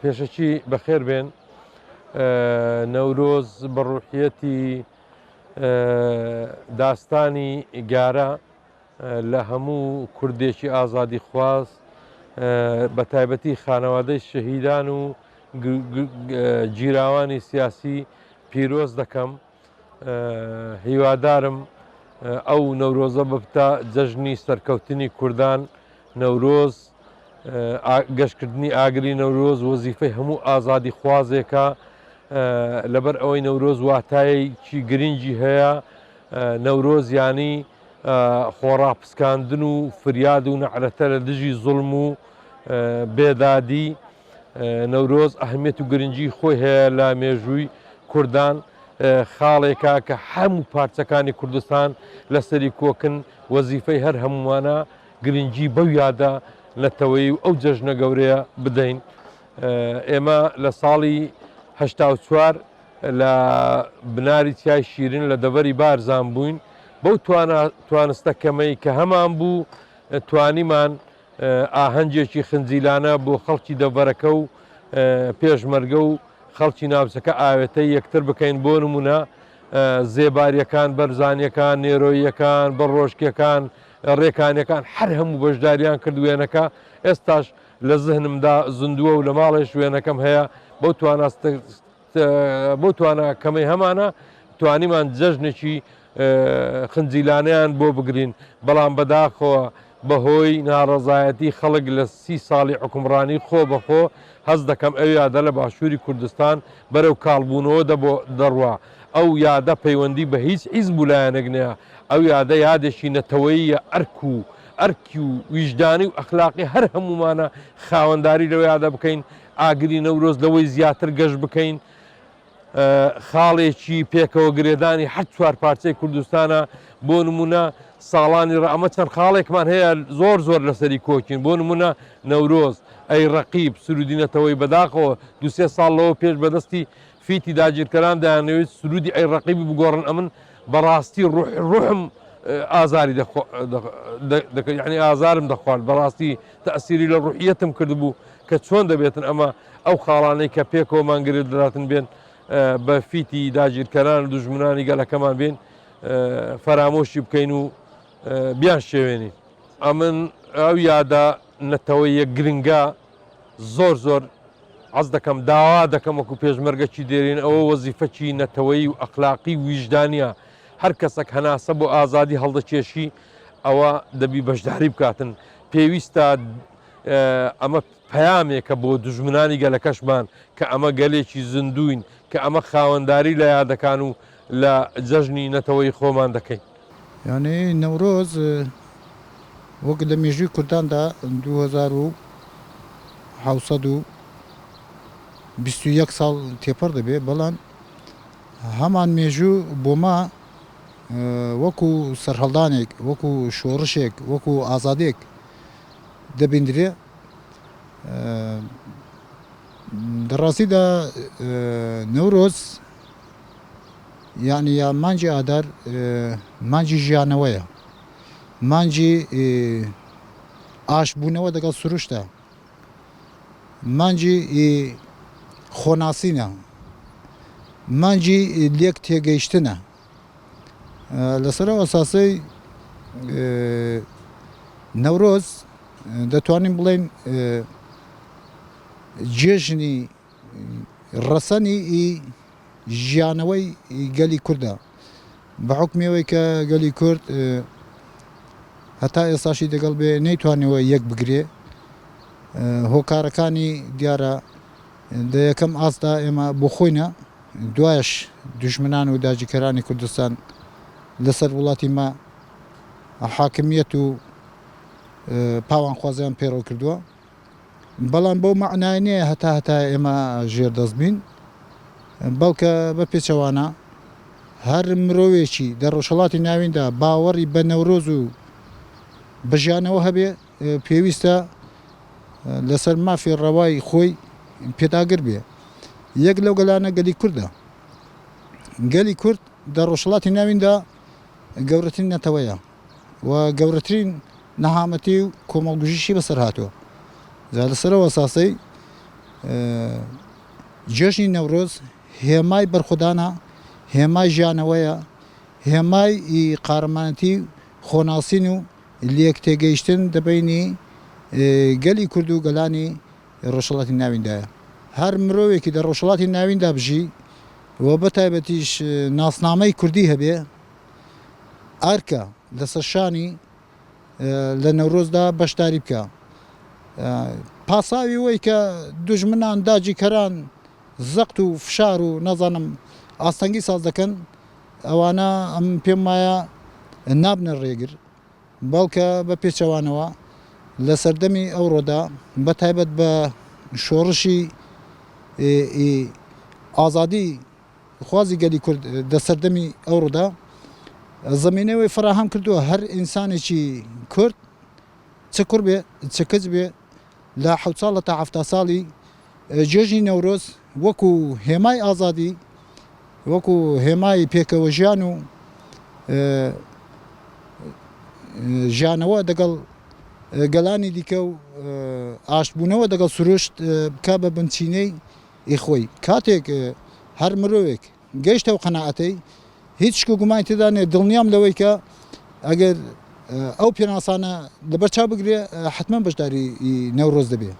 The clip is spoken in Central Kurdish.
پێشەکی بەخێر بێن نەورۆز بەڕوحیەتی داستانی گارە لە هەموو کوردێکی ئازادی خواست بە تایبەتی خانەوادەی شەهیدان و گیراوانی سیاسی پیرۆز دەکەم. هیوادارم ئەو نەورۆزە ببتە جەژنی سەرکەوتنی کوردان. نەورۆز گەشتکردنی ئاگری نەورۆز وەزیفەی هەموو ئازادی خوازێکە، لەبەر ئەوەی نەورۆز واتایەکی گرنگی هەیە. نەورۆز ینی خۆڕاپسکاندن و فریاد و نەعرەتە لە دژی زوڵم و بێدادی. نەورۆز ئەهمیەت و گرنگی خۆی هەیە لە مێژووی کوردان، خاڵێکە کە هەموو پارچەکانی کوردستان لەسەری کۆکن. وەزیفەی هەر هەمومانە گرنگی بەو یادە نەتەوەی و ئەو جەژنە گەورەیە بدەین. ئێمە لە ساڵی ه84 لە بناری چای شیرین لە دەڤەری بارزان بووین. بەو توانستە کەمەی کە هەمان بوو توانیمان ئاهەنگێکی خنجیلانە بۆ خەڵکی دەڤەرەکە و پێشمەرگە و خەڵکی ناوچەکە ئاوێتەی یەکتر بکەین. بۆ نمونە زێباریەکان، بەرزانیەکان، نێرۆیەکان، بەڕۆژکیەکان، ڕێکانیەکان هەر هەموو بەشداریان کرد وێنەکە. ئێستاش لە زهنمدا زندووە و لە ماڵێش وێنەکەم هەیە. بۆ توانە کەمەی هەمانە توانیمان جەژنێکی خنجیلانیان بۆ بگرین. بەڵام بەداخەوە بەهۆی ناڕەزایەتی خەڵک لە 30 ساڵی حکومڕانی خۆ بەخۆ هەز دەکەم ئەو یادە لە باشووری کوردستان بەرەو کاڵبوونەوە دەڕوا. ئەو یادە پەیوەندی بە هیچ حیزب و لایەنێک نییە. ئەو یادە یادێکی نەتەوەییە، ئەرکی و ویژدانی و ئەخلاقی هەر هەمومانە خاوەنداری لەوە یادە بکەین. ئاگری نەورۆز لەوەی زیاتر گەشت بکەین. خاڵێکی پێکەوە گرێدانی هەر چوار پارچەی کوردستانە. بۆ نمونە ساڵانی ئەمە چەند خاڵێکمان هەیە زۆر لەسەری کۆکین. بۆ نمونە نەورۆز، ئەی ڕەقیب، سرودینەتەوەی بەداخەوە 2-3 ساڵ لەوە پێش بەدەستی فیتی داگیرکەران دایانەوێت سرودی ئەی ڕەقیبی بگۆڕن. ئەمن بەڕاستی ڕوحم ئازاری دەکرد، یعنی ئازارم دەخوارد. بەڕاستی تەئسیری لە ڕوحیەتم کرد بوو کە چۆن دەبێتن ئەمە ئەو خاڵانەی کە پێکەوەمان گرێت دەداتن بێن بە فیتی داگیرکەران و دوژمنانی گەلەکەمان بێن فەرامۆشی بکەین و بیان شێوێنی. ئەمن ئەو یادە نەتەوەیە گرنگە زۆر حەز دەکەم داوا دەکەم وەکو پێشمەرگەکی دێرین. ئەوە وەزیفەکی نەتەوەیی و ئەخلاقی ویژدانیە. هەر کەسێک هەناسە بۆ ئازادی هەڵدەکێشی ئەوە دەبی بەشداری بکاتن. پێویستە ئەمە پەیامێکە بۆ دوژمنانی گەلەکەشمان کە ئەمە گەلێکی زیندوین، کە ئەمە خاوەنداری لە یادەکان و لە جەژنی نەتەوەی خۆمان دەکەین. یعنی نەورۆز وەک لە مێژووی کورداندا 2721 ساڵ تێپەر دەبێت، بەڵام هەمان مێژوو بۆما وەکو سەرهەڵدانێک، وەکو شۆڕشێک، وەکو ئازادێک دەبیندرێ. دەڕاستیدا نەورۆز یعنی یا مانجی ئادار مانجی ژیانەوەیە، مانجی ئاشبوونەوە دەگەڵ سروشتە، مانجی خۆناسینە، مانجی لێک تێگەیشتنە. لەسەر ئەساسەی نەورۆز دەتوانین بڵێن جێژنی ڕەسەنی ژیانەوەی گەلی کووردە. بە حوکمەوەی کە گەلی کورد هەتا ئێستاشی دەگەڵ بێ نەیتوانەوە یەک بگرێ. هۆکارەکانی دیارە لە یەکەم ئاستا ئێمە بۆ خۆینە، دوایش دوژمنان و داگیرکەرانی کوردستان لەسەر وڵاتی ما حاکمیەت و پاوانخوازیان پێڕەو کردووە. بەڵام بەو معنای نییە هەتا ئێمە ژێر دەست بین، بەڵکە بە پێچەوانە هەر مرۆڤێکی دەڕۆژهەڵاتی ناویندا باوەڕی بە نەورۆز و بەژیانەوە هەبێ پێویستە لەسەر مافی ڕەوای خۆی پێداگر بێ. یەک لەو گەلانە گەلی کووردە. گەلی کورد دەڕۆژهەڵاتی ناویندا گەورەترین نەتەوەیە و گەورەترین نەهامەتی و کۆمەڵگوژیشی بەسەر هاتووە. لەسەرەوە ئەساسەی جێژنی نەورۆز هێمای بەرخودانە هێمای ژیانەوەیە هێمای قارەمانەتی خۆناسین و لێک تێگەیشتن دەبینی گەلی کورد و گەلانی ڕۆژهەڵاتی ناویندایە هەر مرۆڤێکی لە ڕۆژهەڵاتی ناویندا بژی و بە تایبەتیش ناسنامەی کوردی هەبێ ئارکە لەسەر شانی لە نەورۆزدا بەشداری بکە پاساوی وەی کە دوژمنان داجیکەران زەقت و فشار و نەزانم ئاستەنگی ساز دەکەن ئەوانە ئەم پێم وایە نابنە ڕێگر بەڵکە بە پێچەوانەوە لە سەردەمی ئەوڕۆدا بە تایبەت بە شۆڕشی ئازادی خوازی گەلی کورد دە سەردەمی ئەوڕۆدا زمینەوەی فراهەم کردووە هەر ئینسانێکی کورد چ کوڕ بێ چ کچ بێ لە 7 ساڵ تا 7 ساڵی جێژنی نەورۆز وەکو هێمای ئازادی وەکو هێمای پێکەوە ژیان و ژیانەوە دەگەڵ گەلانی دیکە و ئاشتبوونەوە دەگەڵ سروشت بکە بە بنچینەی خۆی کاتێک هەر مرۆڤێک گەیشتە و قەناعەتەی هیچ گومانی تێدا نێ دڵنیام لەوەی کە ئەگەر ئەو پێناسانە لەبەرچاو بگرێ حتمما بەشداری نەورۆز دەبێت